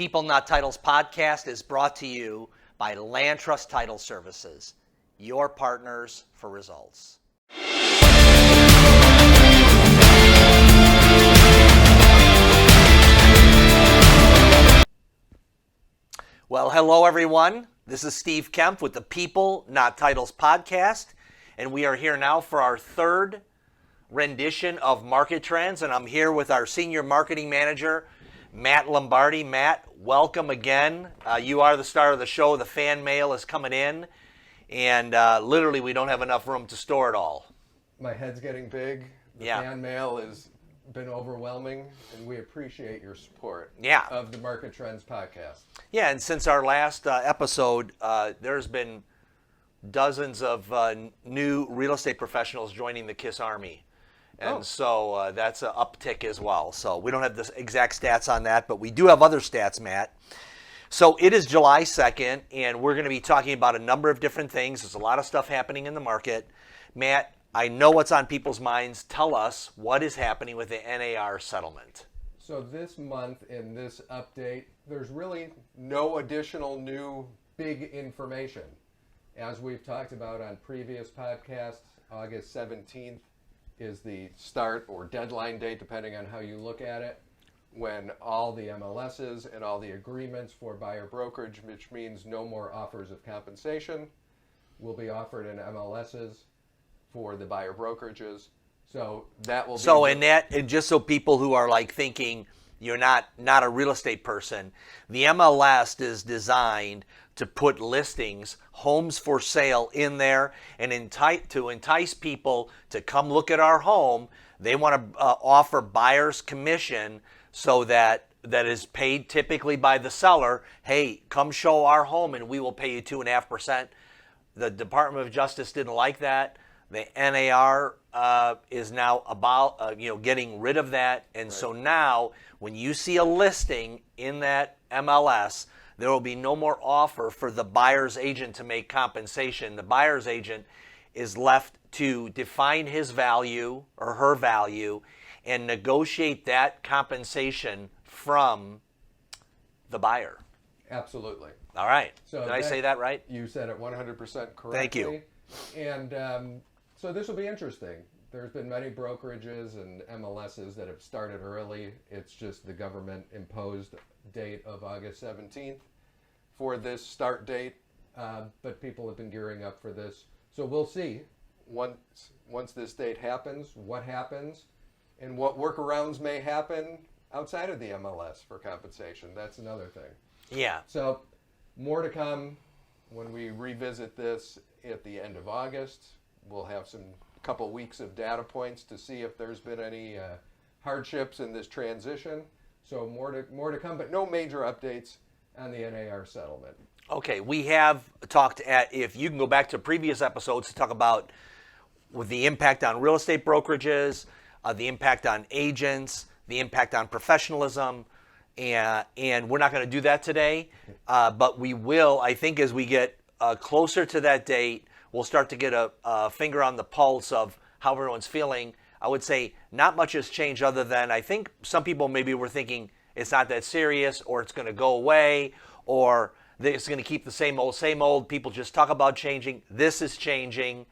People Not Titles podcast is brought to you by Land Trust Title Services, your partners for results. Well, hello everyone. This is Steve Kaempf with the People Not Titles podcast, and we are here now for our third rendition of Market Trends, and I'm here with our Senior Marketing Manager, Matt Lombardi. Matt, welcome again. You are the star of the show. The fan mail is coming in, and literally we don't have enough room to store it all. My head's getting big. The fan mail has been overwhelming, and we appreciate your support of the Market Trends podcast. Yeah, and since our last episode, there's been dozens of new real estate professionals joining the KISS Army. And so that's an uptick as well. So we don't have the exact stats on that, but we do have other stats, Matt. So it is July 2nd, and we're going to be talking about a number of different things. There's a lot of stuff happening in the market. Matt, I know what's on people's minds. Tell us what is happening with the NAR settlement. So this month in this update, there's really no additional new big information. As we've talked about on previous podcasts, August 17th is the start or deadline date, depending on how you look at it, when all the MLSs and all the agreements for buyer brokerage, which means no more offers of compensation, will be offered in MLSs for the buyer brokerages. So that will be... So and just so people who are like thinking you're not a real estate person, the MLS is designed to put listings, homes for sale in there, and to entice people to come look at our home. They want to offer buyer's commission so that is paid typically by the seller. Hey, come show our home and we will pay you 2.5%. The Department of Justice didn't like that. The NAR is now about getting rid of that, and so now when you see a listing in that MLS, there will be no more offer for the buyer's agent to make compensation. The buyer's agent is left to define his value or her value and negotiate that compensation from the buyer. Absolutely. All right. So did I say that right? You said it 100% correctly. Thank you. And so this will be interesting. There's been many brokerages and MLSs that have started early. It's just the government imposed date of August 17th for this start date, but people have been gearing up for this. So we'll see once this date happens, what happens, and what workarounds may happen outside of the MLS for compensation. That's another thing. Yeah. So more to come when we revisit this at the end of August. We'll have some couple weeks of data points to see if there's been any hardships in this transition. So more to come, but no major updates on the NAR settlement. Okay, we have talked if you can go back to previous episodes to talk about with the impact on real estate brokerages, the impact on agents, the impact on professionalism, and we're not going to do that today, but we will, I think, as we get closer to that date, we'll start to get a finger on the pulse of how everyone's feeling. I would say not much has changed other than I think some people maybe were thinking it's not that serious or it's going to go away or it's going to keep the same old. People just talk about changing. This is changing.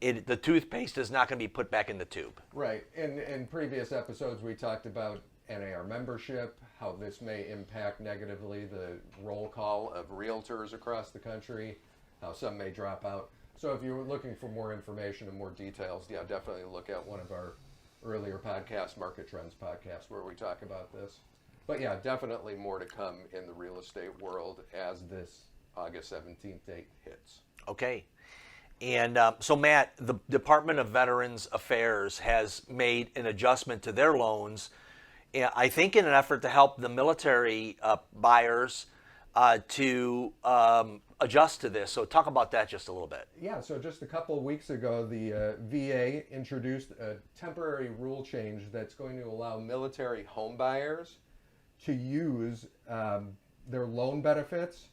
The toothpaste is not going to be put back in the tube. Right. In previous episodes, we talked about NAR membership, how this may impact negatively the roll call of realtors across the country, how some may drop out. So if you're looking for more information and more details, definitely look at one of our earlier podcasts, Market Trends podcast, where we talk about this. But definitely more to come in the real estate world as this August 17th date hits. Okay. And so, Matt, the Department of Veterans Affairs has made an adjustment to their loans, I think in an effort to help the military buyers to adjust to this. So talk about that just a little bit. Yeah, so just a couple of weeks ago, the VA introduced a temporary rule change that's going to allow military homebuyers to use their loan benefits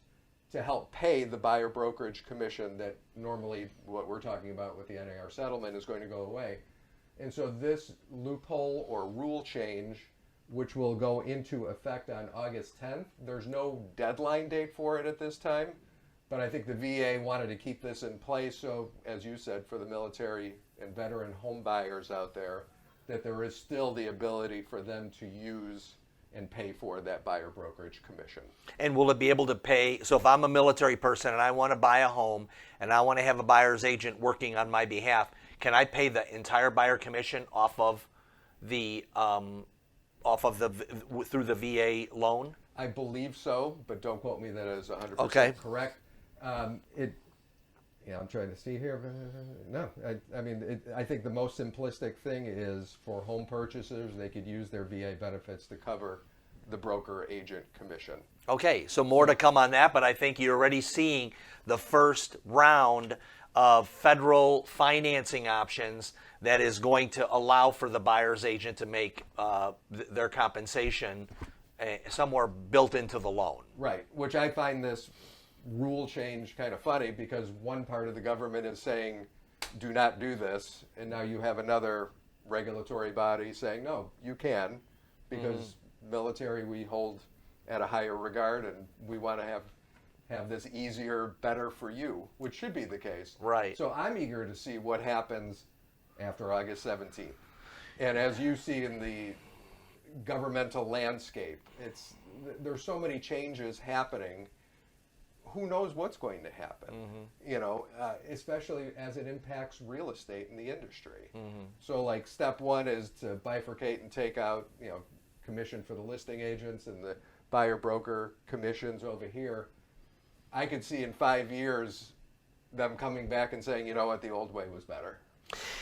to help pay the buyer brokerage commission that normally what we're talking about with the NAR settlement is going to go away. And so this loophole or rule change which will go into effect on August 10th. There's no deadline date for it at this time, but I think the VA wanted to keep this in place so, as you said, for the military and veteran home buyers out there, that there is still the ability for them to use and pay for that buyer brokerage commission. And will it be able to pay? So if I'm a military person and I want to buy a home and I want to have a buyer's agent working on my behalf, can I pay the entire buyer commission off of the through the VA loan? I believe so, but don't quote me that is 100% Okay. correct. I'm trying to see here. No, I think the most simplistic thing is for home purchasers, they could use their VA benefits to cover the broker agent commission. Okay, so more to come on that, but I think you're already seeing the first round of federal financing options that is going to allow for the buyer's agent to make their compensation somewhere built into the loan. Right, which I find this rule change kind of funny because one part of the government is saying, do not do this, and now you have another regulatory body saying, no, you can, because military we hold at a higher regard and we want to have this easier, better for you, which should be the case. Right. So I'm eager to see what happens after August 17th. And as you see in the governmental landscape, there's so many changes happening. Who knows what's going to happen? Especially as it impacts real estate in the industry. So, like, step one is to bifurcate and take out, commission for the listing agents and the buyer broker commissions over here. I could see in 5 years them coming back and saying, you know what, the old way was better.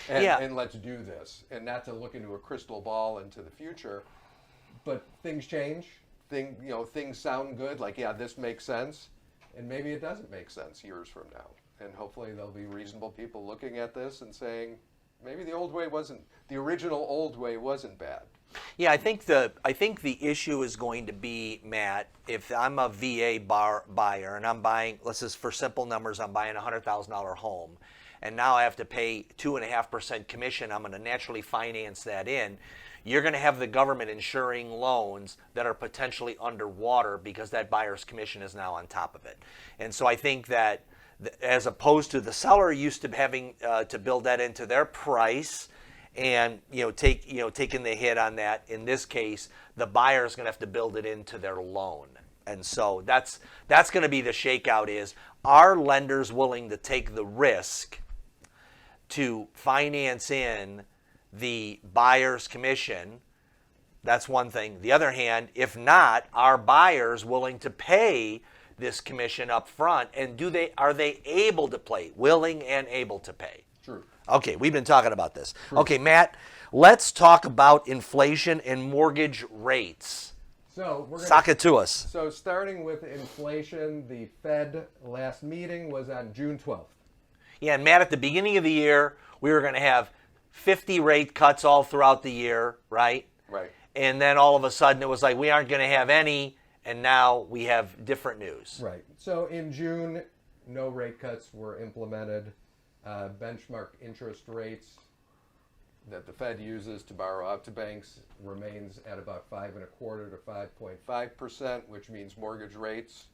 And let's do this. And not to look into a crystal ball into the future, but things change. Things sound good. Like, yeah, this makes sense. And maybe it doesn't make sense years from now. And hopefully there'll be reasonable people looking at this and saying, maybe the original old way wasn't bad. Yeah, I think the issue is going to be, Matt, if I'm a VA buyer and I'm buying, let's just for simple numbers, I'm buying a $100,000 home, and now I have to pay 2.5% commission. I'm going to naturally finance that in. You're going to have the government insuring loans that are potentially underwater because that buyer's commission is now on top of it. And so I think that as opposed to the seller used to having to build that into their price and taking the hit on that, in this case, the buyer is going to have to build it into their loan. And so that's going to be the shakeout is, are lenders willing to take the risk to finance in the buyer's commission? That's one thing. The other hand, if not, are buyers willing to pay this commission up front, and are they able to pay, willing and able to pay? True. Okay, we've been talking about this. True. Okay, Matt, let's talk about inflation and mortgage rates. So we're Sock it to us. So starting with inflation, the Fed last meeting was on June 12th. Yeah, and Matt, at the beginning of the year, we were going to have 50 rate cuts all throughout the year, right? Right. And then all of a sudden it was like we aren't going to have any, and now we have different news. Right. So in June, no rate cuts were implemented. Benchmark interest rates that the Fed uses to borrow out to banks remains at about 5.25% to 5.5%, which means mortgage rates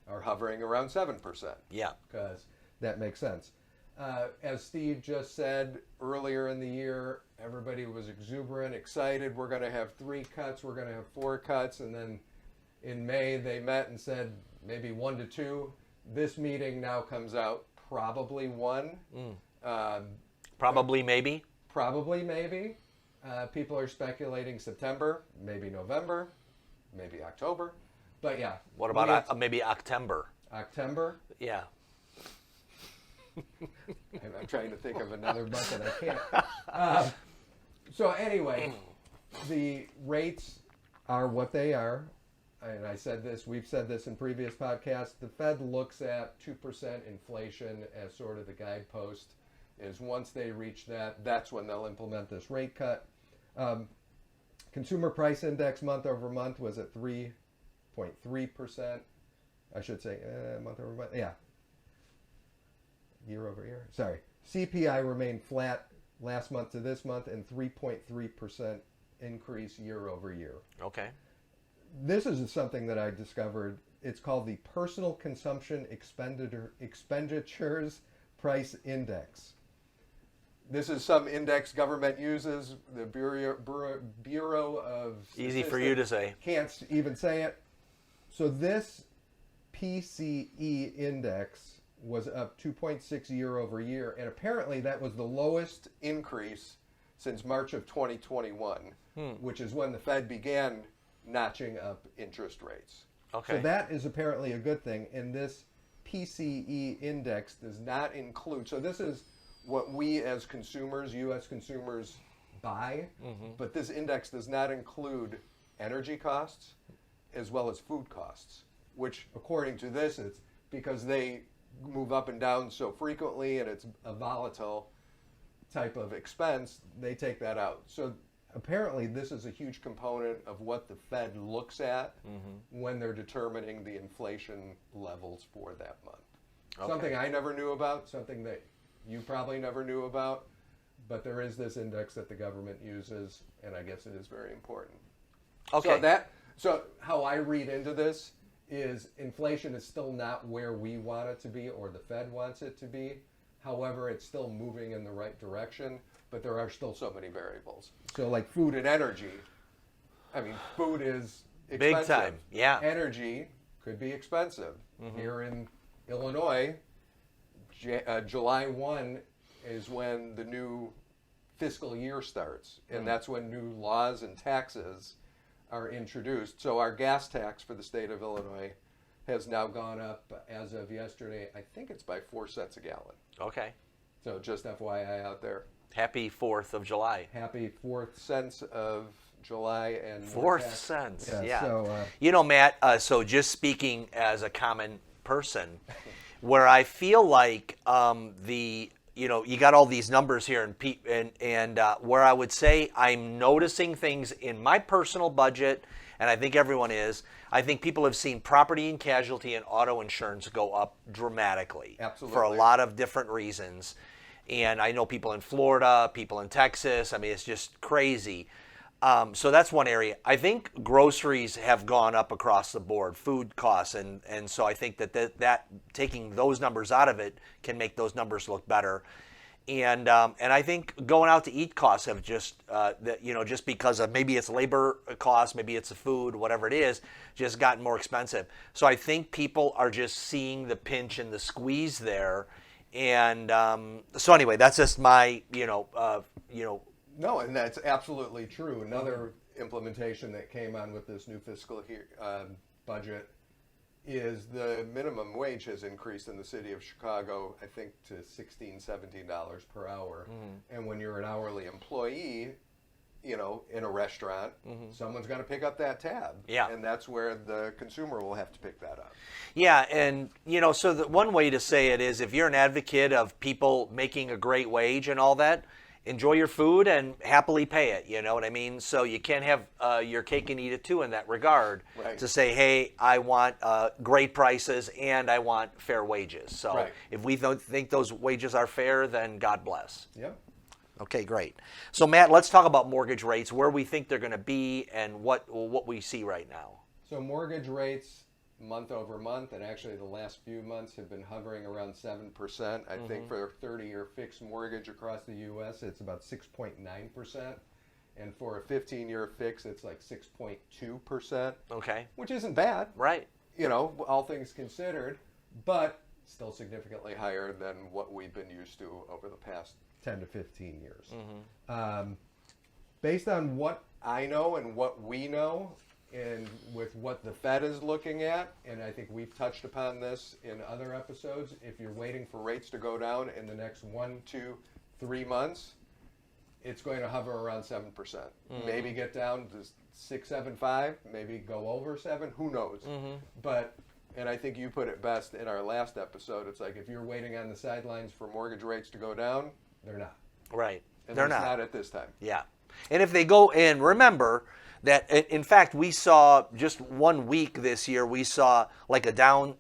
are hovering around 7%. Yeah. Because that makes sense. As Steve just said, earlier in the year, everybody was exuberant, excited. We're going to have 3 cuts. We're going to have 4 cuts. And then in May, they met and said maybe 1 to 2. This meeting now comes out probably 1. Probably maybe. Probably maybe. People are speculating September, maybe November, maybe October. But yeah. What about maybe October? October? Yeah. I'm trying to think of another month and I can't. So anyway, the rates are what they are. And we've said this in previous podcasts, the Fed looks at 2% inflation as sort of the guidepost, is once they reach that, that's when they'll implement this rate cut. Consumer price index month over month was at 3.3%. I should say month over month. Yeah. Year over year. Sorry. CPI remained flat last month to this month and 3.3% increase year over year. Okay. This is something that I discovered. It's called the Personal Consumption Expenditures Price Index. This is some index government uses. The Bureau of Easy for you to say. Can't even say it. So this PCE index was up 2.6 year over year, and apparently that was the lowest increase since March of 2021, which is when the Fed began notching up interest rates. Okay. So that is apparently a good thing, and this PCE index does not include, so this is what we as consumers, U.S. consumers, buy, but this index does not include energy costs as well as food costs, which according to this, it's because they move up and down so frequently and it's a volatile type of expense, they take that out. So apparently this is a huge component of what the Fed looks at when they're determining the inflation levels for that month. Okay. Something I never knew about, something that you probably never knew about, but there is this index that the government uses, and I guess it is very important. Okay. So how I read into this is inflation is still not where we want it to be or the Fed wants it to be. However, it's still moving in the right direction, but there are still so many variables. So like food and energy, I mean, food is expensive. Big time, yeah. Energy could be expensive. Here in Illinois, July 1 is when the new fiscal year starts, and that's when new laws and taxes are introduced. So our gas tax for the state of Illinois has now gone up as of yesterday. I think it's by 4 cents a gallon. Okay. So just FYI out there. Happy 4th of July. Happy 4th cents of July and 4th cents. Yeah. So, you know, Matt, so just speaking as a common person, where I feel like you got all these numbers here and where I would say I'm noticing things in my personal budget, and I think everyone is. I think people have seen property and casualty and auto insurance go up dramatically. Absolutely. For a lot of different reasons. And I know people in Florida, people in Texas. I mean, it's just crazy. So that's one area. I think groceries have gone up across the board, food costs, and so I think that taking those numbers out of it can make those numbers look better. And I think going out to eat costs have just just because of maybe it's labor costs, maybe it's the food, whatever it is, just gotten more expensive. So I think people are just seeing the pinch and the squeeze there. And so anyway, that's just my No, and that's absolutely true. Another implementation that came on with this new fiscal budget is the minimum wage has increased in the city of Chicago, I think, to $16, $17 per hour. And when you're an hourly employee, in a restaurant, someone's got to pick up that tab. Yeah. And that's where the consumer will have to pick that up. Yeah, and so the one way to say it is if you're an advocate of people making a great wage and all that, enjoy your food and happily pay it, you know what I mean? So you can't have your cake and eat it too in that regard. Right. To say, hey, I want great prices and I want fair wages. So right. If we don't think those wages are fair, then God bless. Yep. Okay, great. So Matt, let's talk about mortgage rates, where we think they're going to be and what we see right now. So mortgage rates month over month, and actually the last few months have been hovering around 7%. I think for a 30-year fixed mortgage across the U.S., it's about 6.9%. And for a 15-year fix, it's like 6.2%. Okay. Which isn't bad. Right. All things considered, but still significantly higher than what we've been used to over the past 10 to 15 years. Based on what I know and what we know, and with what the Fed is looking at, and I think we've touched upon this in other episodes, if you're waiting for rates to go down in the next 1, 2, 3 months, it's going to hover around 7%. Maybe get down to 6, 7, 5, maybe go over 7, who knows? And I think you put it best in our last episode. It's like if you're waiting on the sidelines for mortgage rates to go down, they're not. Right. And They're not. not At this time. Yeah. And if they go in, remember, That, in fact, we saw just 1 week this year, we saw like a down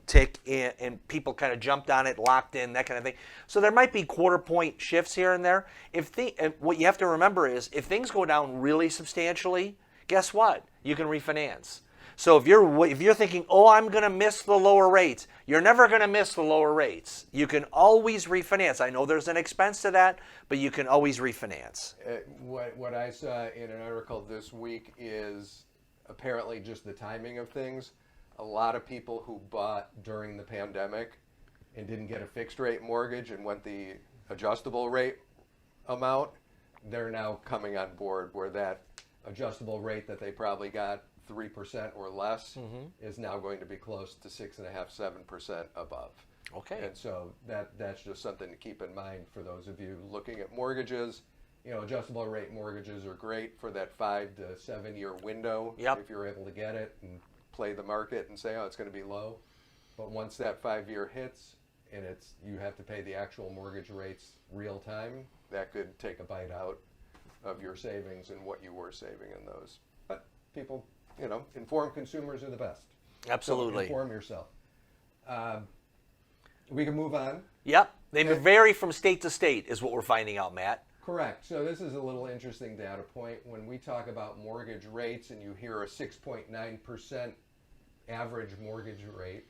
tick in, and people kind of jumped on it, locked in, that kind of thing. So there might be quarter point shifts here and there. What you have to remember is if things go down really substantially, guess what? You can refinance. So if you're thinking, oh, I'm going to miss the lower rates, you're never going to miss the lower rates. You can always refinance. I know there's an expense to that, but you can always refinance. What I saw in an article this week is apparently just the timing of things. A lot of people who bought during the pandemic and didn't get a fixed rate mortgage and went the adjustable rate amount, they're now coming on board where that adjustable rate that they probably got 3% or less is now going to be close to 6.5–7% above. Okay. And so that's just something to keep in mind for those of you looking at mortgages. You know, adjustable rate mortgages are great for that 5 to 7 year window. Yep. If you're able to get it and play the market and say, oh, it's going to be low. But once that 5 year hits and you have to pay the actual mortgage rates real time, that could take a bite out of your savings and what you were saving in those. But people, informed consumers are the best. Absolutely. So inform yourself. We can move on. Yep. They vary from state to state is what we're finding out, Matt. Correct. So this is a little interesting data point. When we talk about mortgage rates and you hear a 6.9% average mortgage rate,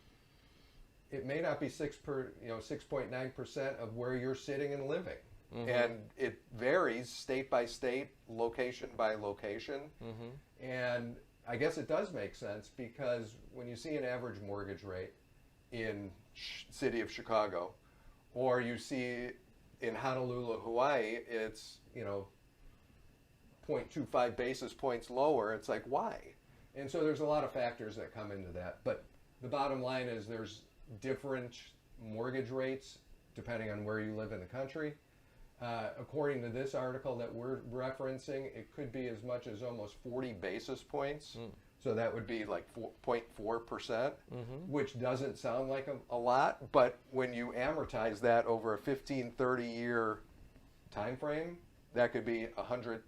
it may not be 6.9% of where you're sitting and living. Mm-hmm. And it varies state by state, location by location. Mm-hmm. And I guess it does make sense because when you see an average mortgage rate in city of Chicago, or you see in Honolulu, Hawaii, it's 0.25 basis points lower. It's like, why? And so there's a lot of factors that come into that. But the bottom line is there's different mortgage rates depending on where you live in the country. According to this article that we're referencing, it could be as much as almost 40 basis points. So that would be like 0.4%, which doesn't sound like a lot. But when you amortize that over a 15, 30-year time frame, that could be 100,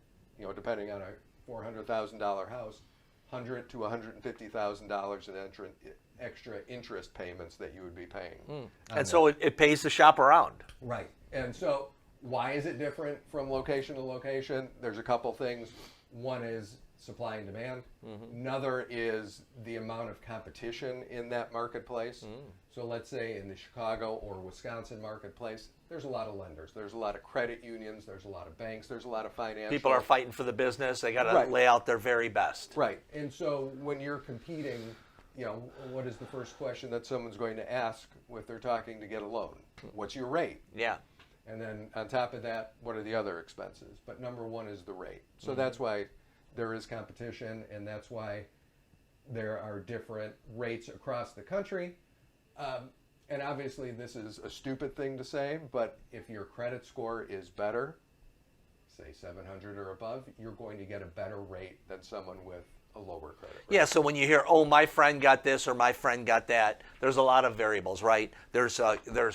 depending on a $400,000 house, $100,000 to $150,000 in extra interest payments that you would be paying. And so it pays to shop around. Right. And so why is it different from location to location? There's a couple things. One is supply and demand. Another is the amount of competition in that marketplace. So let's say in the Chicago or Wisconsin marketplace, there's a lot of lenders. There's a lot of credit unions. There's a lot of banks. There's a lot of financial. People are fighting for the business. They got to lay out their very best. Right. And so when you're competing, what is the first question that someone's going to ask if they're talking to get a loan? What's your rate? Yeah. And then on top of that, what are the other expenses? But number one is the rate. So that's why there is competition, and that's why there are different rates across the country. And obviously this is a stupid thing to say, but if your credit score is better, say 700 or above, you're going to get a better rate than someone with a lower credit rate. Yeah, so when you hear, oh, my friend got this or my friend got that, there's a lot of variables, right? There's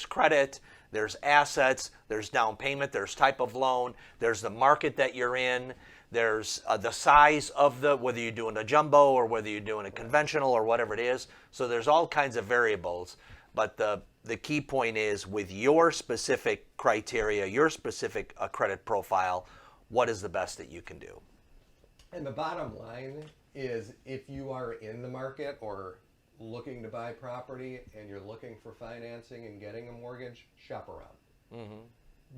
credit, there's assets, there's down payment, there's type of loan, there's the market that you're in, there's the size of whether you're doing a jumbo or whether you're doing a conventional or whatever it is. So there's all kinds of variables. But the key point is with your specific criteria, your specific credit profile, what is the best that you can do? And the bottom line is if you are in the market or looking to buy property and you're looking for financing and getting a mortgage, shop around.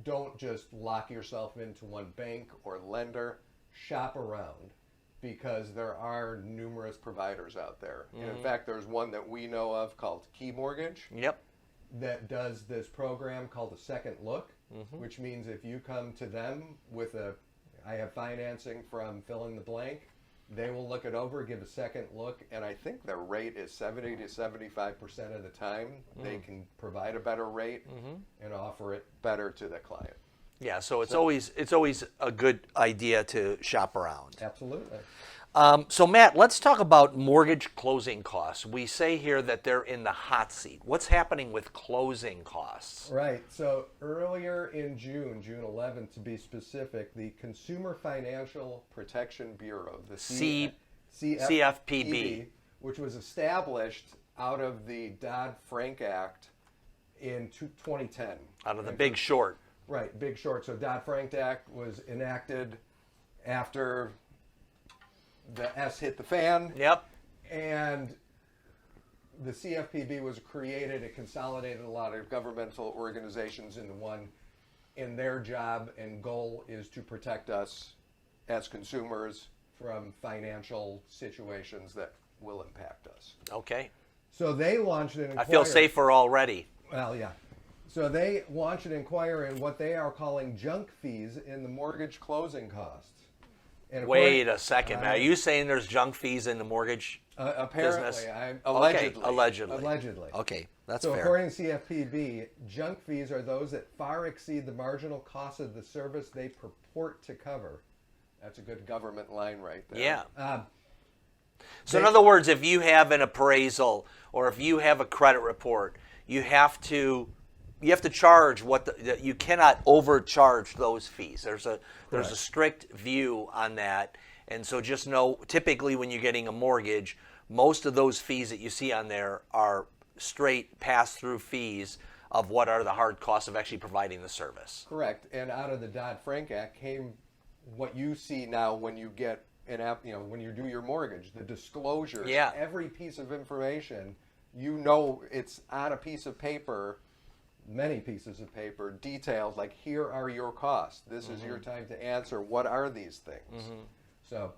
Don't just lock yourself into one bank or lender. Shop around because there are numerous providers out there. And in fact, there's one that we know of called Key Mortgage. Yep. That does this program called a second look, which means if you come to them with I have financing from fill in the blank, they will look it over, give a second look, and I think their rate is 70 to 75% of the time they can provide a better rate and offer it better to the client. Yeah, so it's always a good idea to shop around. Absolutely. So Matt, let's talk about mortgage closing costs. We say here that they're in the hot seat. What's happening with closing costs? Right. So earlier in June, June 11th to be specific, the Consumer Financial Protection Bureau, the CFPB, which was established out of the Dodd-Frank Act in 2010. Out of the Big Short. Right, Big Short. So Dodd-Frank Act was enacted after the S hit the fan. Yep. And the CFPB was created. It consolidated a lot of governmental organizations into one. And their job and goal is to protect us as consumers from financial situations that will impact us. Okay. So they launched an inquiry. I feel safer already. Well, yeah. So they launched an inquiry in what they are calling junk fees in the mortgage closing costs. And Wait a second, Matt. Are you saying there's junk fees in the mortgage apparently, business? Allegedly. Okay, allegedly. Allegedly. Okay, that's so fair. According to CFPB, junk fees are those that far exceed the marginal cost of the service they purport to cover. That's a good government line right there. Yeah. So in other words, if you have an appraisal or if you have a credit report, you have to charge you cannot overcharge those fees. There's a strict view on that. And so just know, typically when you're getting a mortgage, most of those fees that you see on there are straight pass-through fees of what are the hard costs of actually providing the service. Correct. And out of the Dodd-Frank Act came what you see now when you get an app, when you do your mortgage, the disclosure. Yeah. Every piece of information, it's on a piece of paper, many pieces of paper, detailed, like here are your costs. This is your time to answer. What are these things? So,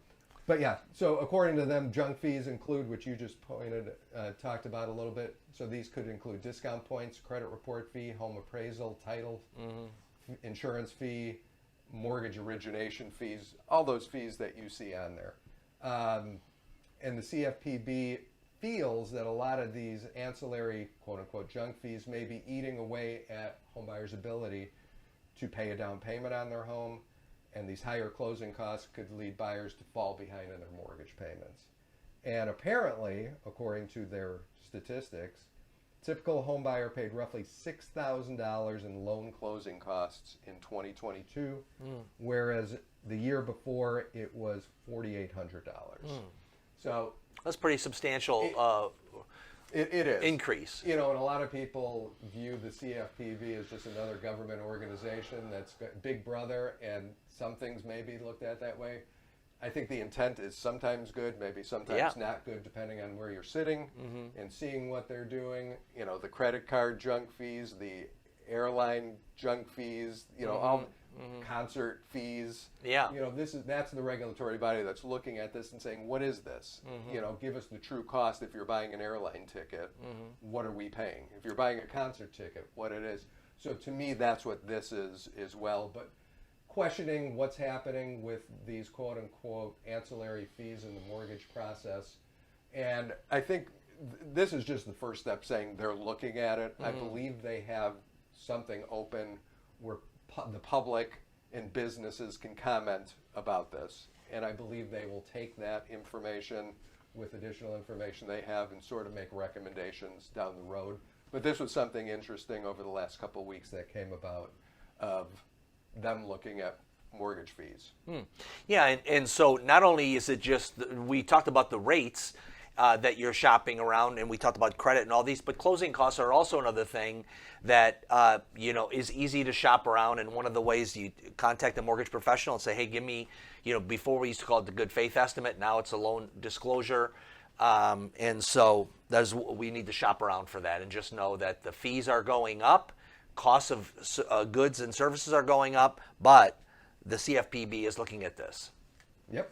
but yeah, so according to them, junk fees include, which you just talked about a little bit. So these could include discount points, credit report fee, home appraisal, title, insurance fee, mortgage origination fees, all those fees that you see on there. And the CFPB feels that a lot of these ancillary, quote-unquote, junk fees may be eating away at homebuyers' ability to pay a down payment on their home, and these higher closing costs could lead buyers to fall behind in their mortgage payments. And apparently, according to their statistics, typical homebuyer paid roughly $6,000 in loan closing costs in 2022, whereas the year before it was $4,800. So that's pretty substantial it is. increase. And a lot of people view the CFPB as just another government organization that's got Big Brother, and some things may be looked at that way. I think the intent is sometimes good, maybe sometimes not good, depending on where you're sitting and seeing what they're doing. The credit card junk fees, the airline junk fees, all concert fees. Yeah. That's the regulatory body that's looking at this and saying, what is this? Give us the true cost. If you're buying an airline ticket, what are we paying? If you're buying a concert ticket, what it is. So to me, that's what this is as well. But questioning what's happening with these quote-unquote ancillary fees in the mortgage process. And I think this is just the first step, saying they're looking at it. I believe they have something open where the public and businesses can comment about this. And I believe they will take that information with additional information they have and sort of make recommendations down the road. But this was something interesting over the last couple of weeks that came about of them looking at mortgage fees. Yeah, and so not only is it just, we talked about the rates that you're shopping around, and we talked about credit and all these, but closing costs are also another thing that is easy to shop around. And one of the ways you contact a mortgage professional and say, hey, give me, before we used to call it the good faith estimate, now it's a loan disclosure. And so we need to shop around for that and just know that the fees are going up, costs of goods and services are going up, but the CFPB is looking at this. Yep.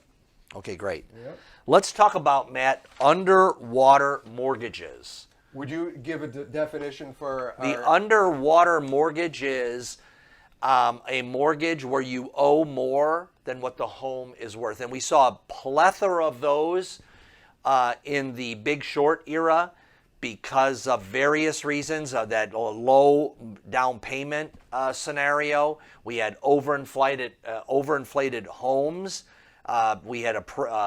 Okay, great. Yep. Let's talk about, Matt, underwater mortgages. Would you give a definition for The underwater mortgage is a mortgage where you owe more than what the home is worth. And we saw a plethora of those in the Big Short era because of various reasons, that low down payment scenario. We had overinflated homes We had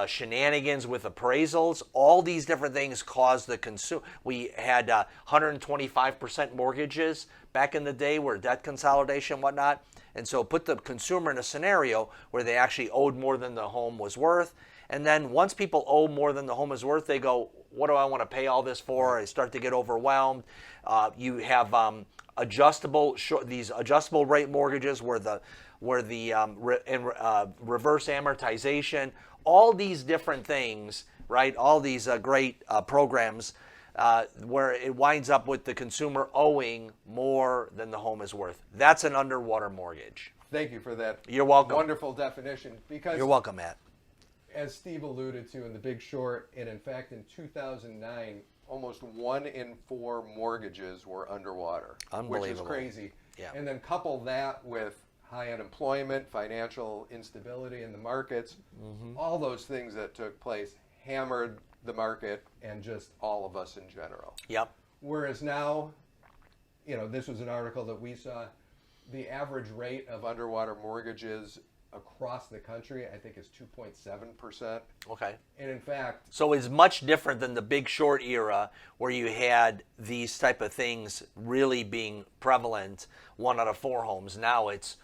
shenanigans with appraisals. All these different things caused the consumer. We had 125% mortgages back in the day, where debt consolidation and whatnot. And so put the consumer in a scenario where they actually owed more than the home was worth. And then once people owe more than the home is worth, they go, what do I want to pay all this for? I start to get overwhelmed. You have these adjustable rate mortgages where the reverse amortization, all these different things, right? All these great programs where it winds up with the consumer owing more than the home is worth. That's an underwater mortgage. Thank you for that. You're welcome. Wonderful definition. Because you're welcome, Matt. As Steve alluded to in The Big Short, and in fact in 2009, almost 1 in 4 mortgages were underwater, Unbelievable. which is crazy. Yeah. And then couple that with high unemployment, financial instability in the markets, all those things that took place hammered the market and just all of us in general. Yep. Whereas now, this was an article that we saw, the average rate of underwater mortgages across the country, I think, is 2.7%. Okay. And in fact, so it's much different than the Big Short era, where you had these type of things really being prevalent. 1 out of 4 homes. Now it's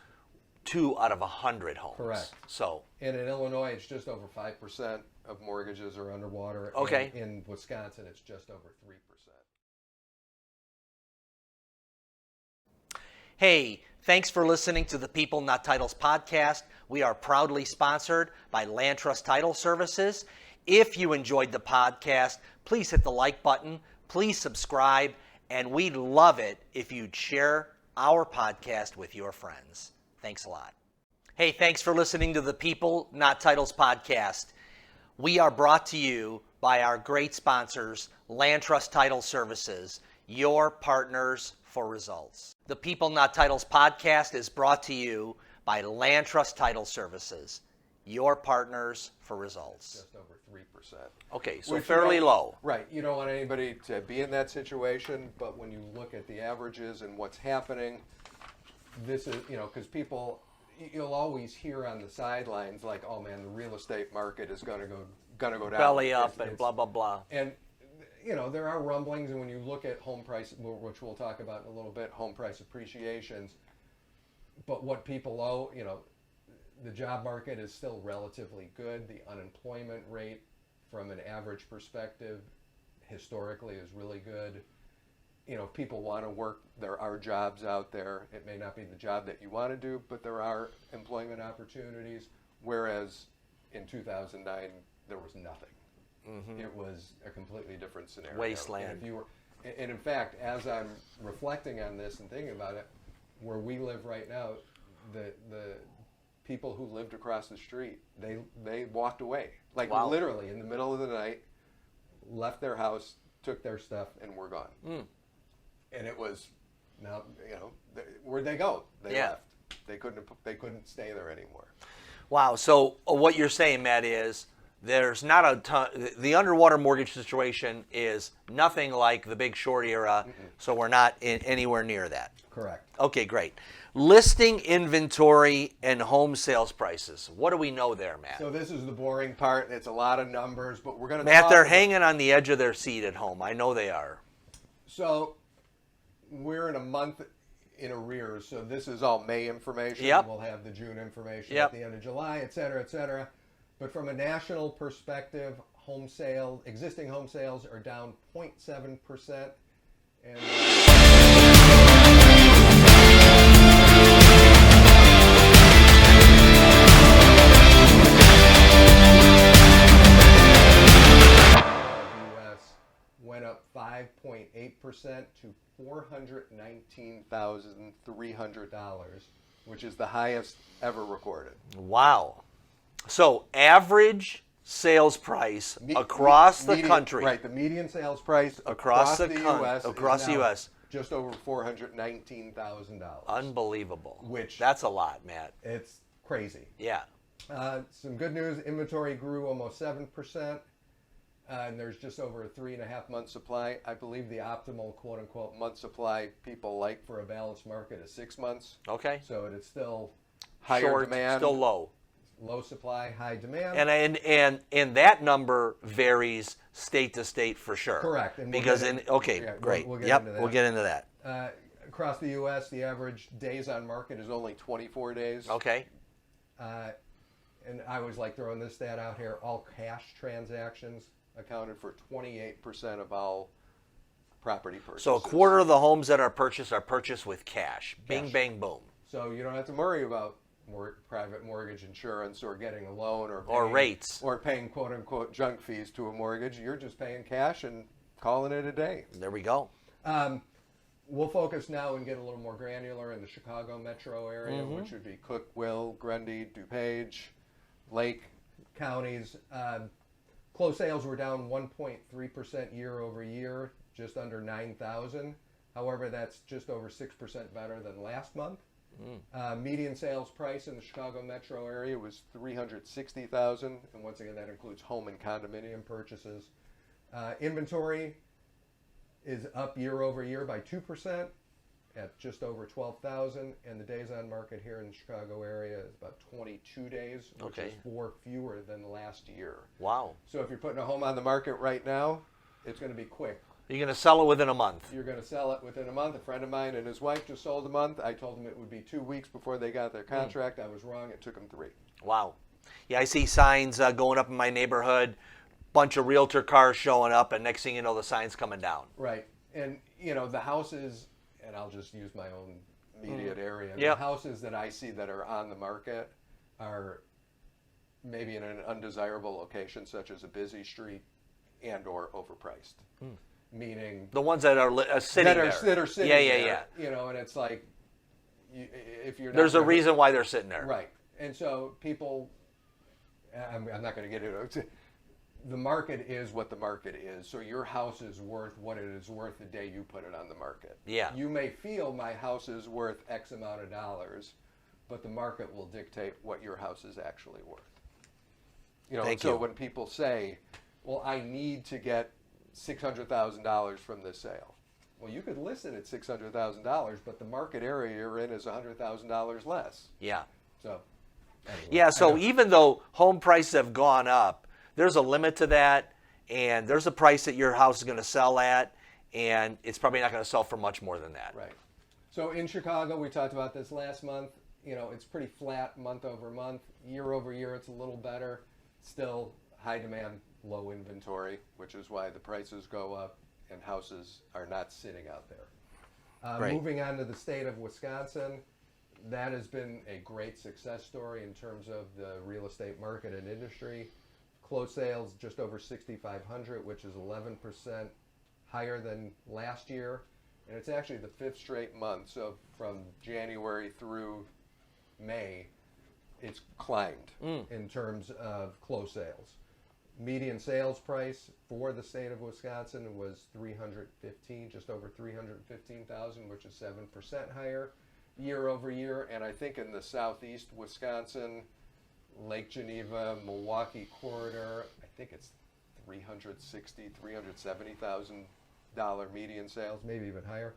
2 out of 100 homes. Correct. So. And in Illinois, it's just over 5% of mortgages are underwater. Okay. And in Wisconsin, it's just over 3%. Hey, thanks for listening to the People Not Titles podcast. We are proudly sponsored by Land Trust Title Services. If you enjoyed the podcast, please hit the like button, please subscribe, and we'd love it if you'd share our podcast with your friends. Thanks a lot. Hey, thanks for listening to the People Not Titles podcast. We are brought to you by our great sponsors, Land Trust Title Services, your partners for results. The People Not Titles podcast is brought to you by Land Trust Title Services, your partners for results. Just over 3%. Okay, so Which fairly low. Right. You don't want anybody to be in that situation, but when you look at the averages and what's happening, this is, because people, you'll always hear on the sidelines like, oh man, the real estate market is going to go down. Belly up and blah, blah, blah. And there are rumblings, and when you look at home price, which we'll talk about in a little bit, home price appreciations, but what people owe, the job market is still relatively good. The unemployment rate from an average perspective historically is really good. If people want to work, there are jobs out there. It may not be the job that you want to do, but there are employment opportunities, whereas in 2009, there was nothing. Mm-hmm. It was a completely different scenario. Wasteland. And in fact, as I'm reflecting on this and thinking about it, where we live right now, the people who lived across the street, they walked away. Like wow. Literally in the middle of the night, left their house, took their stuff, and were gone. Mm. And it was, now, where'd they go? They left. They couldn't stay there anymore. Wow. So what you're saying, Matt, is there's not a ton. The underwater mortgage situation is nothing like the Big Short era, so we're not anywhere near that. Correct. Okay, great. Listing inventory and home sales prices. What do we know there, Matt? So this is the boring part. It's a lot of numbers, but we're going to Matt, they're hanging on the edge of their seat at home. I know they are. So we're in a month in arrears, so this is all May information. Yep. We'll have the June information at the end of July, et cetera, et cetera. But from a national perspective, existing home sales are down 0.7%. And U.S. went up 5.8% to $419,300, which is the highest ever recorded. Wow. So average sales price across the country. Right, the median sales price across the U.S. across the U.S. just over $419,000. Unbelievable. Which that's a lot, Matt. It's crazy. Yeah. Some good news: inventory grew almost 7%, and there's just over a 3.5 month supply. I believe the optimal "quote unquote" month supply people like for a balanced market is 6 months. Okay. So it's still higher short, demand, still low. low supply, high demand. And that number varies state to state for sure. Correct. And Because great. We'll get into that. We'll get into that. Across the U.S., the average days on market is only 24 days. Okay. And I always like throwing this stat out here. All cash transactions accounted for 28% of all property purchases. So a quarter of the homes that are purchased with cash. Bing, bang, boom. So you don't have to worry about private mortgage insurance or getting a loan or rates or paying quote unquote junk fees to a mortgage. You're just paying cash and calling it a day. There we go. We'll focus now and get a little more granular in the Chicago metro area, which would be Cook, Will, Grundy, DuPage, Lake counties. Closed sales were down 1.3% year over year, just under 9,000. However, that's just over 6% better than last month. Median sales price in the Chicago metro area was $360,000, and once again, that includes home and condominium purchases. Inventory is up year over year by 2% at just over 12,000, and the days on market here in the Chicago area is about 22 days, which is 4 fewer than last year. Wow. So if you're putting a home on the market right now, it's going to be quick. You're going to sell it within a month. You're going to sell it within a month. A friend of mine and his wife just sold a month. I told them it would be 2 weeks before they got their contract. I was wrong. It took them 3. Wow. Yeah, I see signs going up in my neighborhood, bunch of realtor cars showing up, and next thing you know, the sign's coming down. Right. And, you know, the houses, and I'll just use my own immediate area, Yep. the houses that I see that are on the market are maybe in an undesirable location, such as a busy street and or overpriced. Meaning the ones that are sitting there. That are sitting there. Yeah. You know, and it's like, if you're not There's a reason why they're sitting there. Right. And so people, I'm not going to get into it. The market is what the market is. So your house is worth what it is worth the day you put it on the market. Yeah. You may feel my house is worth X amount of dollars, but the market will dictate what your house is actually worth. You know, Thank so you. when people say, well, I need to get $600,000 from this sale. Well, you could list it at $600,000, but the market area you're in is $100,000 less. Yeah. So, anyway, Yeah, so even though home prices have gone up, there's a limit to that, and there's a price that your house is going to sell at, and it's probably not going to sell for much more than that. Right. So in Chicago, we talked about this last month. You know, it's pretty flat month over month. Year over year, it's a little better. Still high demand, low inventory, which is why the prices go up and houses are not sitting out there. Right. Moving on to the state of Wisconsin, that has been a great success story in terms of the real estate market and industry. Closed sales just over 6,500, which is 11% higher than last year. And it's actually the 5th straight month. So from January through May, it's climbed in terms of closed sales. Median sales price for the state of Wisconsin was $315,000, just over $315,000, which is 7% higher year over year. And I think in the southeast Wisconsin, Lake Geneva, Milwaukee corridor, I think it's $370,000 median sales, maybe even higher.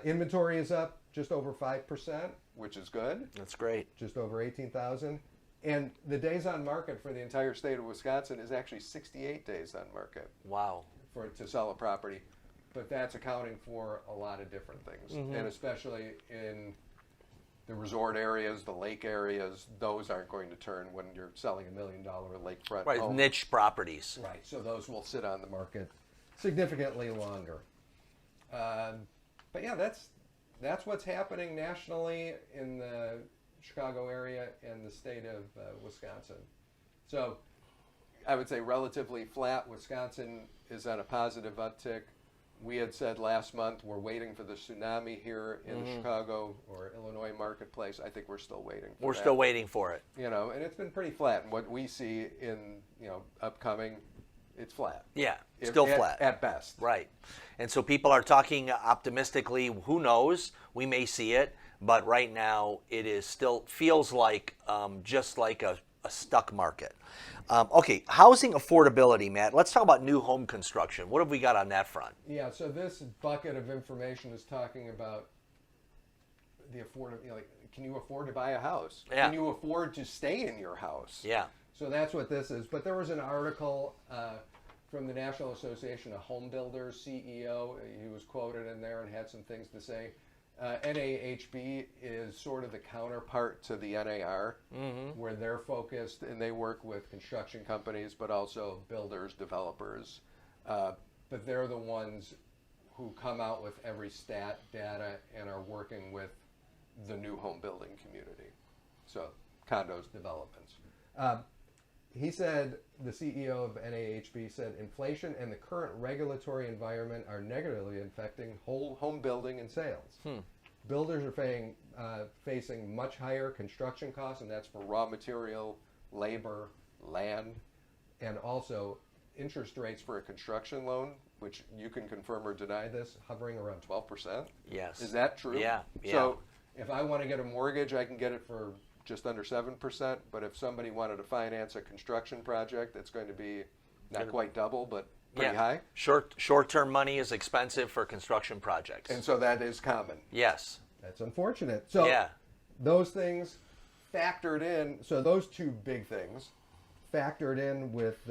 Inventory is up just over 5%, which is good. That's great. Just over 18,000. And the days on market for the entire state of Wisconsin is actually 68 days on market. Wow. To sell a property. But that's accounting for a lot of different things. And especially in the resort areas, the lake areas, those aren't going to turn when you're selling $1 million lakefront Right, home. niche properties. Right, so those will sit on the market significantly longer. But yeah, that's what's happening nationally in the Chicago area and the state of Wisconsin. So I would say relatively flat. Wisconsin is on a positive uptick. We had said last month we're waiting for the tsunami here in the Chicago or Illinois marketplace. I think we're still waiting for We're that. still waiting for it. You know, and it's been pretty flat. And what we see in, you know, upcoming, it's flat. Yeah, still flat. At best. Right. And so people are talking optimistically. Who knows? We may see it. But right now, it is still feels like just like a stuck market. Okay, housing affordability, Matt. Let's talk about new home construction. What have we got on that front? Yeah, so this bucket of information is talking about the afford, like, can you afford to buy a house? Yeah. Can you afford to stay in your house? Yeah. So that's what this is. But there was an article from the National Association of Home Builders CEO. He was quoted in there and had some things to say. NAHB is sort of the counterpart to the NAR, where they're focused and they work with construction companies, but also builders, developers. But they're the ones who come out with every stat, data, and are working with the new home building community. So condos, developments. He said, the CEO of NAHB said, inflation and the current regulatory environment are negatively affecting whole home building and sales. Builders are facing much higher construction costs, and that's for raw material, labor, land, and also interest rates for a construction loan, which you can confirm or deny this, hovering around 12%. Yes. Is that true? Yeah. So if I want to get a mortgage, I can get it for just under 7%, but if somebody wanted to finance a construction project, it's going to be not quite double, but pretty high. Short-term money is expensive for construction projects. And so that is common. Yes. That's unfortunate. So those things factored in, so those two big things factored in with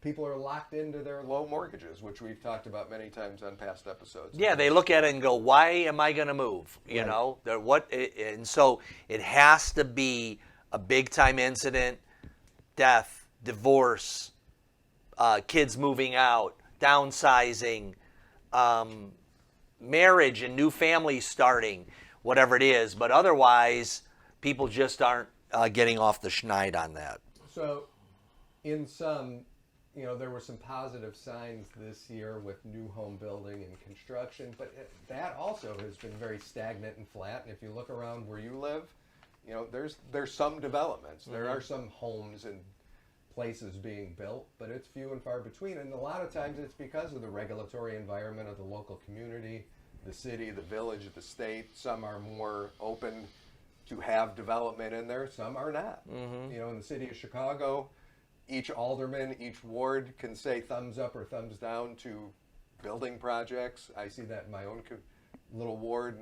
people are locked into their low mortgages, which we've talked about many times on past episodes. Yeah, they look at it and go, "Why am I going to move?" You know, and so it has to be a big-time incident, death, divorce, kids moving out, downsizing, marriage and new families starting, whatever it is. But otherwise, people just aren't getting off the schneid on that. So, in some, there were some positive signs this year with new home building and construction, but that also has been very stagnant and flat. And if you look around where you live, there's some developments. There are some homes and places being built, but it's few and far between. And a lot of times it's because of the regulatory environment of the local community, the city, the village, the state. Some are more open to have development in there. Some are not. In the city of Chicago, each alderman, each ward can say thumbs up or thumbs down to building projects. I see that in my own little ward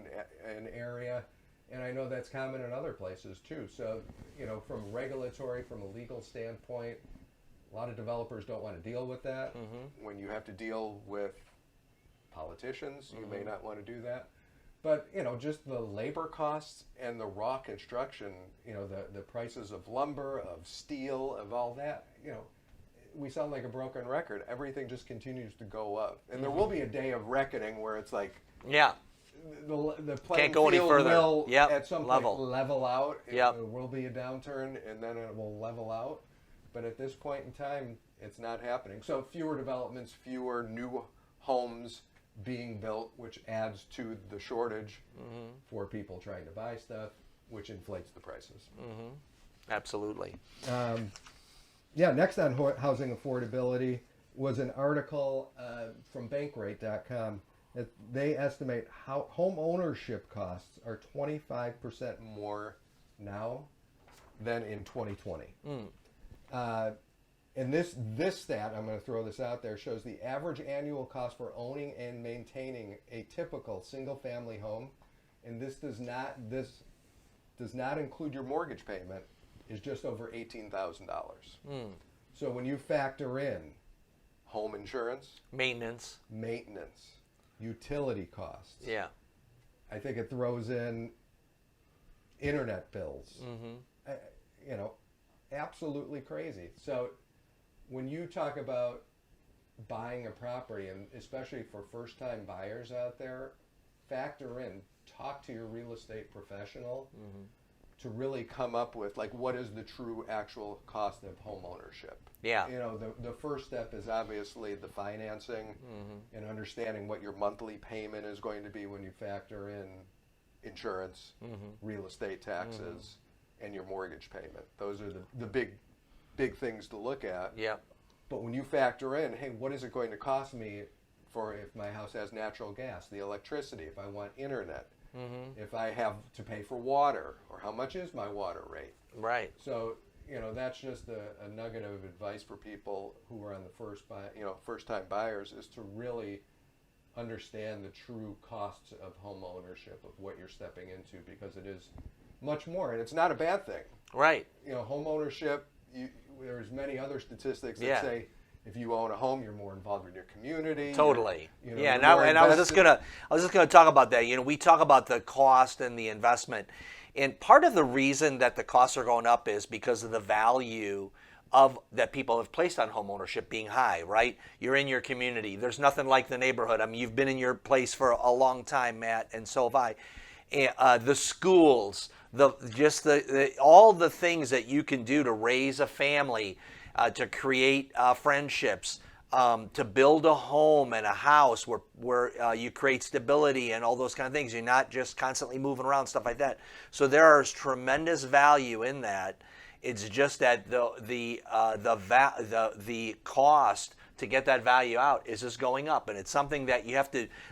and area. And I know that's common in other places too. So, from regulatory, from a legal standpoint, a lot of developers don't want to deal with that. When you have to deal with politicians, you may not want to do that. But, just the labor costs and the raw construction, the prices of lumber, of steel, of all that, we sound like a broken record. Everything just continues to go up. And there will be a day of reckoning where it's like, the playing Can't go any field further. will at some point level out. There will be a downturn, and then it will level out. But at this point in time, it's not happening. So fewer developments, fewer new homes being built, which adds to the shortage for people trying to buy stuff, which inflates the prices. Absolutely. Next on housing affordability was an article from Bankrate.com. They estimate how home ownership costs are 25% more now than in 2020. And this stat, I'm going to throw this out there, shows the average annual cost for owning and maintaining a typical single-family home, and this does not include your mortgage payment, is just over $18,000. So when you factor in home insurance, maintenance, utility costs, I think it throws in internet bills, absolutely crazy. So when you talk about buying a property, and especially for first-time buyers out there, factor in, talk to your real estate professional to really come up with, like, what is the true actual cost of home ownership. The first step is obviously the financing and understanding what your monthly payment is going to be when you factor in insurance, real estate taxes, and your mortgage payment. Those are the big things to look at. But when you factor in, hey, what is it going to cost me for if my house has natural gas, the electricity, if I want internet, if I have to pay for water, or how much is my water rate? Right. So, that's just a nugget of advice for people who are on the first time buyers, is to really understand the true costs of home ownership, of what you're stepping into, because it is much more, and it's not a bad thing. Right. You know, home ownership, there's many other statistics that Yeah. say if you own a home, you're more involved in your community. Totally. You know, Yeah, you're more and I was just invested. gonna talk about that. You know, we talk about the cost and the investment, and part of the reason that the costs are going up is because of the value of that people have placed on home ownership being high. Right? You're in your community. There's nothing like the neighborhood. I mean, you've been in your place for a long time, Matt, and so have I. The schools, all the things that you can do to raise a family, to create friendships, to build a home and a house where you create stability and all those kind of things. You're not just constantly moving around, stuff like that. So there is tremendous value in that. It's just that the cost to get that value out is just going up, and it's something that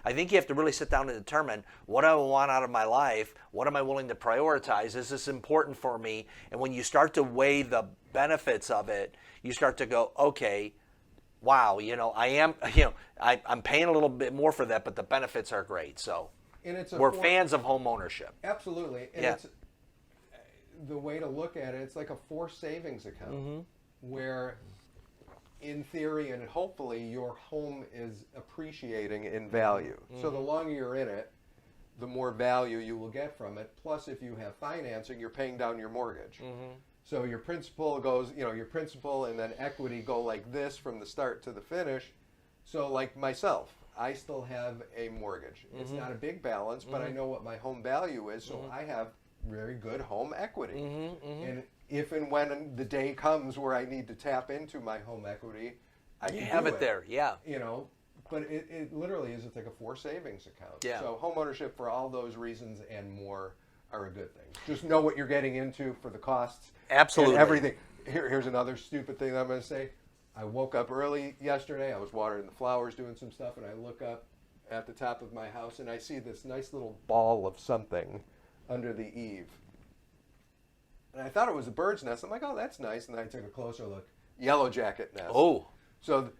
I think you have to really sit down and determine, what do I want out of my life? What am I willing to prioritize? Is this important for me? And when you start to weigh the benefits of it, you start to go, okay, wow, I'm paying a little bit more for that, but the benefits are great. So we're fans of home ownership. Absolutely. And Yeah. it's the way to look at it, it's like a forced savings account where in theory and hopefully your home is appreciating in value. So the longer you're in it, the more value you will get from it. Plus, if you have financing, you're paying down your mortgage. So your principal and then equity go like this from the start to the finish. So like myself, I still have a mortgage. It's not a big balance, but I know what my home value is, so I have very good home equity. And if and when the day comes where I need to tap into my home equity, I can have do it there. Yeah. You know, but it literally is like a forced savings account. Yeah. So home ownership for all those reasons and more are a good thing. Just know what you're getting into for the costs. Absolutely. And everything. Here's another stupid thing that I'm going to say. I woke up early yesterday. I was watering the flowers, doing some stuff, and I look up at the top of my house and I see this nice little ball of something under the eave. And I thought it was a bird's nest. I'm like, oh, that's nice. And then I took a closer look. Yellow jacket nest. Oh. So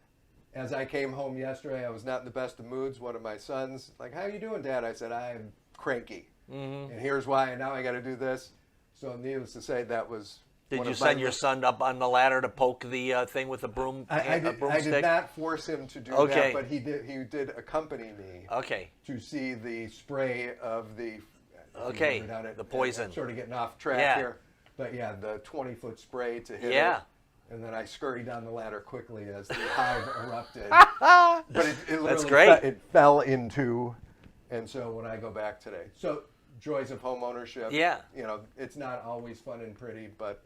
as I came home yesterday, I was not in the best of moods. One of my sons, like, how you doing, Dad? I said, I'm cranky. And here's why. And now I got to do this. So needless to say, that was... Did you send your son up on the ladder to poke the thing with a broomstick? I did not force him to do that, but he did accompany me to see the spray of the... the poison. I'm sort of getting off track here. But yeah, the 20-foot spray to hit it. And then I scurried down the ladder quickly as the hive erupted. But it literally That's great. It fell into, and so when I go back today. So joys of home ownership. Yeah. You know, it's not always fun and pretty, but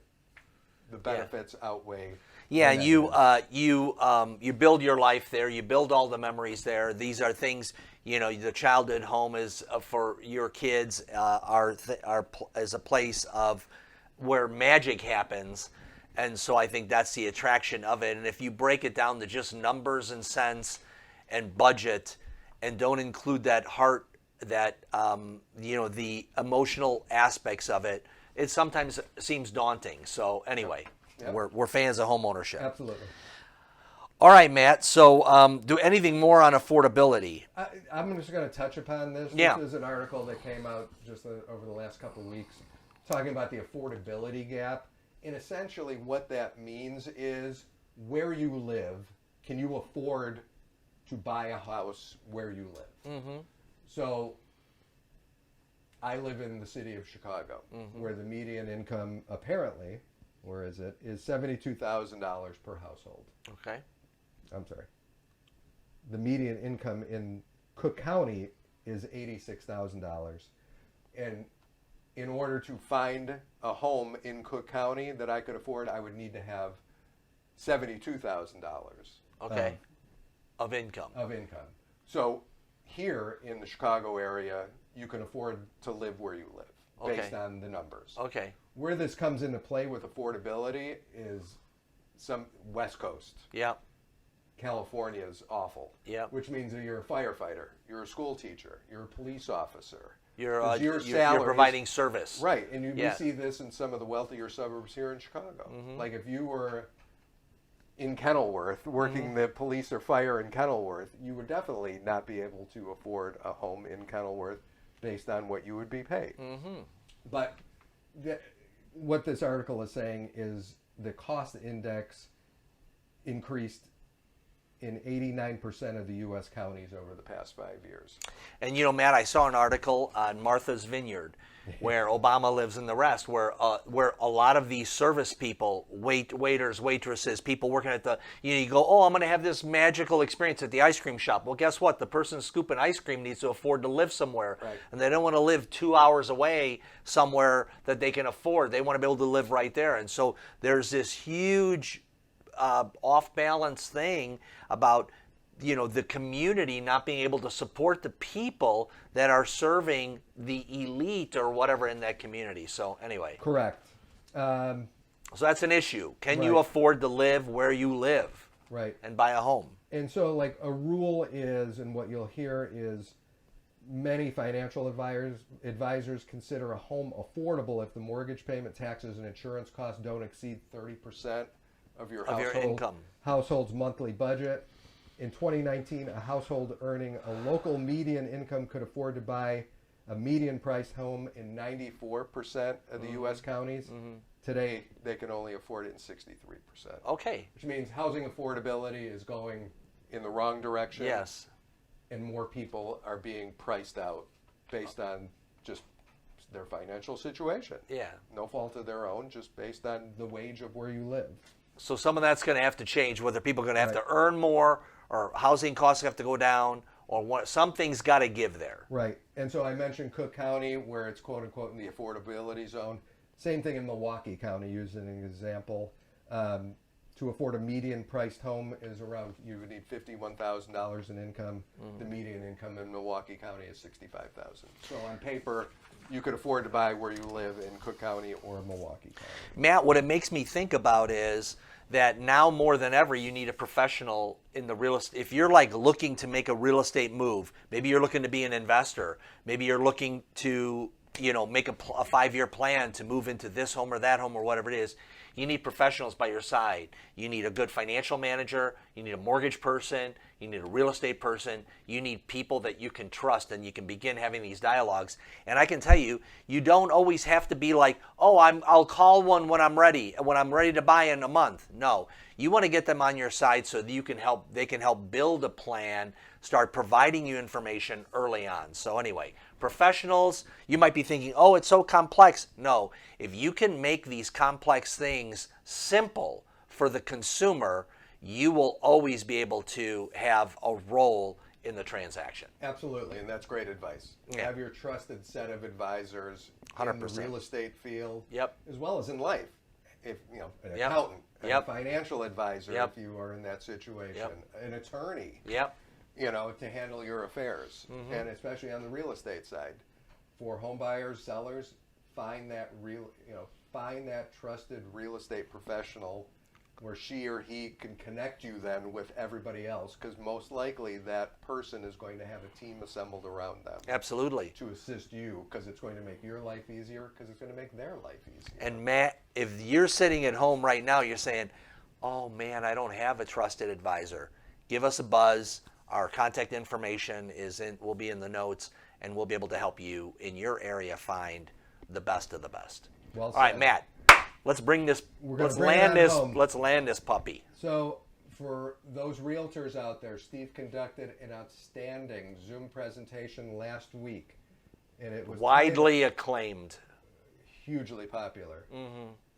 the benefits outweigh. Yeah, and you build your life there. You build all the memories there. These are things, the childhood home is for your kids is a place of where magic happens. And so I think that's the attraction of it. And if you break it down to just numbers and cents and budget and don't include that heart, that, the emotional aspects of it, it sometimes seems daunting. So anyway, we're fans of home ownership. Absolutely. All right, Matt. So do anything more on affordability? I'm just going to touch upon this. Yeah. This is an article that came out just over the last couple of weeks talking about the affordability gap. And essentially what that means is where you live, can you afford to buy a house where you live? So I live in the city of Chicago, where the median income apparently, where is it, is $72,000 per household. Okay. I'm sorry. The median income in Cook County is $86,000. And in order to find a home in Cook County that I could afford, I would need to have $72,000. Okay. Of income. So here in the Chicago area, you can afford to live where you live based on the numbers. Okay. Where this comes into play with affordability is some West Coast. Yeah. California is awful. Yeah. Which means that you're a firefighter, you're a school teacher, you're a police officer. You're providing service. Right, and we see this in some of the wealthier suburbs here in Chicago. Like if you were in Kenilworth, working the police or fire in Kenilworth, you would definitely not be able to afford a home in Kenilworth based on what you would be paid. But what this article is saying is the cost index increased in 89% of the U.S. counties over the past 5 years. And Matt, I saw an article on Martha's Vineyard, where Obama lives and the rest, where a lot of these service people, waiters, waitresses, people working at the, you go, oh, I'm going to have this magical experience at the ice cream shop. Well, guess what? The person scooping ice cream needs to afford to live somewhere, and they don't want to live 2 hours away somewhere that they can afford. They want to be able to live right there, and so there's this huge off-balance thing about the community not being able to support the people that are serving the elite or whatever in that community. So anyway, correct. So that's an issue. Can you afford to live where you live? Right. And buy a home? And so, like, a rule is, and what you'll hear is, many financial advisors consider a home affordable if the mortgage payment, taxes, and insurance costs don't exceed 30% of your income. Household's monthly budget. In 2019, a household earning a local median income could afford to buy a median priced home in 94% of the U.S. counties. Today, they can only afford it in 63%. Okay. Which means housing affordability is going in the wrong direction. Yes. And more people are being priced out based on just their financial situation. Yeah. No fault of their own, just based on the wage of where you live. So some of that's going to have to change, whether people are going to have to earn more or housing costs have to go down or what. Something's got to give there. Right. And so I mentioned Cook County, where it's quote unquote in the affordability zone. Same thing in Milwaukee County, using an example. To afford a median priced home is around, you would need $51,000 in income. The median income in Milwaukee County is $65,000. So on paper, you could afford to buy where you live in Cook County or Milwaukee County. Matt, what it makes me think about is that now more than ever, you need a professional in the real estate. If you're like looking to make a real estate move, maybe you're looking to be an investor, maybe you're looking to make a 5-year plan to move into this home or that home or whatever it is, you need professionals by your side. You need a good financial manager, you need a mortgage person, you need a real estate person, you need people that you can trust, and you can begin having these dialogues. And I can tell you, you don't always have to be like, oh, I'll call one when I'm ready to buy in a month. No, you want to get them on your side so that they can help build a plan, start providing you information early on. So anyway, professionals, you might be thinking, oh, it's so complex. No, if you can make these complex things simple for the consumer, you will always be able to have a role in the transaction. Absolutely, and that's great advice. Yeah. Have your trusted set of advisors 100%. in the real estate field, Yep. as well as in life. If an Yep. accountant, Yep. a financial advisor, Yep. if you are in that situation, Yep. an attorney, Yep. to handle your affairs, and especially on the real estate side, for home buyers, sellers, find that trusted real estate professional where she or he can connect you then with everybody else, because most likely that person is going to have a team assembled around them. Absolutely. To assist you, because it's going to make your life easier, because it's going to make their life easier. And Matt, if you're sitting at home right now, you're saying, oh man, I don't have a trusted advisor. Give us a buzz. Our contact information will be in the notes, and we'll be able to help you in your area find the best of the best. Well said. All right, Matt, let's bring this. Let's land this puppy. So, for those realtors out there, Steve conducted an outstanding Zoom presentation last week, and it was widely acclaimed, hugely popular.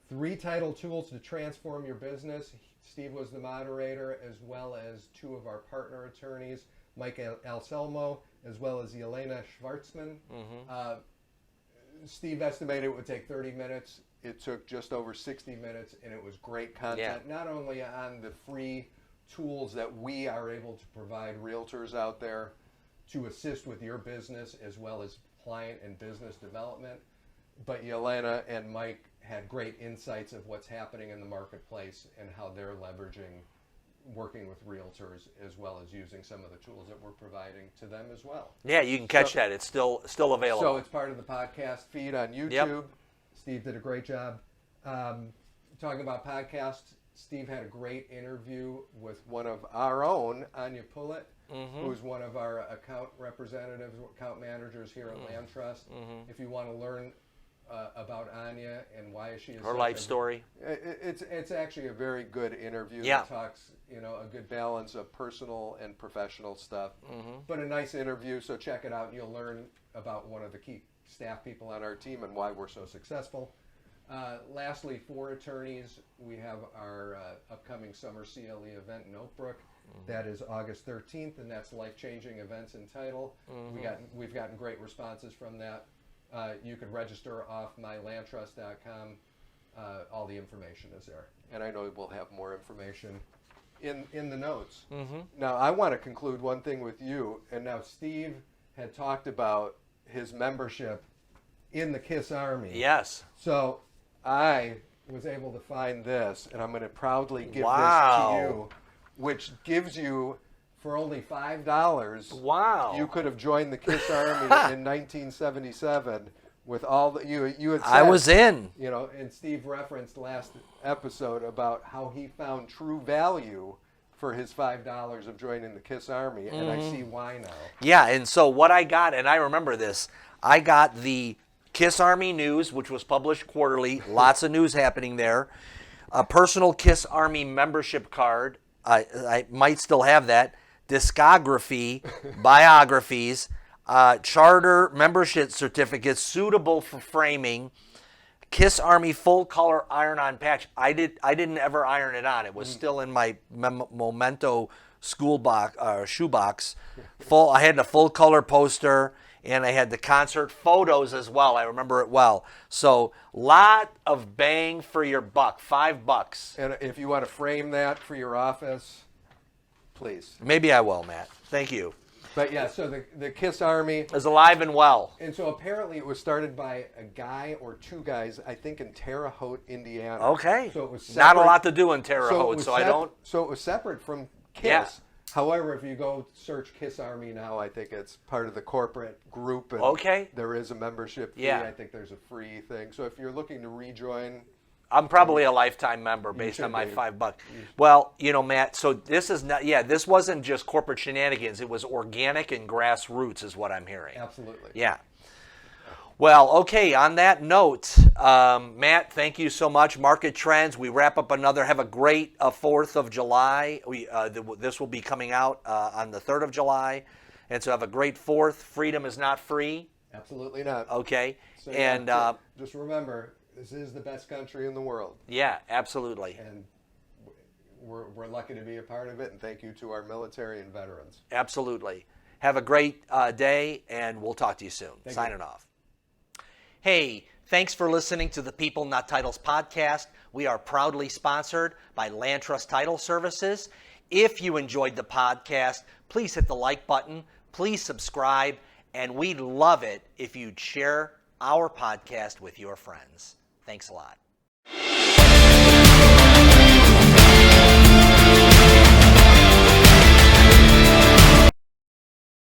3 title tools to transform your business. Steve was the moderator, as well as 2 of our partner attorneys, Mike Anselmo, as well as Yelena Schwartzman. Steve estimated it would take 30 minutes. It took just over 60 minutes, and it was great content, not only on the free tools that we are able to provide realtors out there to assist with your business, as well as client and business development, but Yelena and Mike had great insights of what's happening in the marketplace and how they're leveraging working with realtors, as well as using some of the tools that we're providing to them as well. Yeah, you can catch that. It's still available. So it's part of the podcast feed on YouTube. Yep. Steve did a great job. Talking about podcasts, Steve had a great interview with one of our own, Anya Pullet, who's one of our account representatives, account managers here at Land Trust. If you want to learn about Anya and why she is Her life story. It's actually a very good interview Yeah. that talks, a good balance of personal and professional stuff. But a nice interview, so check it out and you'll learn about one of the key staff people on our team and why we're so successful. Lastly, for attorneys, we have our upcoming summer CLE event in Oak Brook. That is August 13th, and that's Life-Changing Events in title. We've gotten great responses from that. You can register off mylandtrust.com. All the information is there. And I know we'll have more information in the notes. Now, I want to conclude one thing with you. And now Steve had talked about his membership in the KISS Army. Yes. So I was able to find this, and I'm going to proudly give this Wow. to you, which gives you, for only $5, Wow. you could have joined the KISS Army in 1977 with all the, you had said, I was in. and Steve referenced last episode about how he found true value for his $5 of joining the KISS Army, and I see why now. Yeah, and so what I got, and I remember this, I got the KISS Army News, which was published quarterly, lots of news happening there, a personal KISS Army membership card, I might still have that, discography, biographies, charter membership certificates suitable for framing, KISS Army full color iron-on patch. I didn't ever iron it on. It was still in my memento school box, shoebox. I had a full color poster, and I had the concert photos as well. I remember it well. So lot of bang for your buck, $5. And if you want to frame that for your office, please. Maybe I will, Matt. Thank you. But yeah, so the KISS Army Is alive and well. And so apparently it was started by a guy or two guys, I think in Terre Haute, Indiana. Okay. So it was not a separate- lot to do in Terre Haute, was so I don't. So it was separate from KISS. Yeah. However, if you go search KISS Army now, I think it's part of the corporate group. And Okay. there is a membership fee. Yeah. I think there's a free thing. So if you're looking to rejoin, I'm probably a lifetime member based on should my be. $5. Well, Matt, so this is not, this wasn't just corporate shenanigans. It was organic and grassroots is what I'm hearing. absolutely. Yeah. Well, okay, on that note, Matt, thank you so much. Market trends, we wrap up have a great 4th of July. This will be coming out on the 3rd of July. And so have a great 4th. Freedom is not free. Absolutely not. Okay. So, and yeah, just remember, this is the best country in the world. yeah, absolutely. And we're lucky to be a part of it, and thank you to our military and veterans. Absolutely. Have a great day, and we'll talk to you soon. Signing off. Hey, thanks for listening to the People Not Titles podcast. We are proudly sponsored by Land Trust Title Services. If you enjoyed the podcast, please hit the like button, please subscribe, and we'd love it if you'd share our podcast with your friends. Thanks a lot.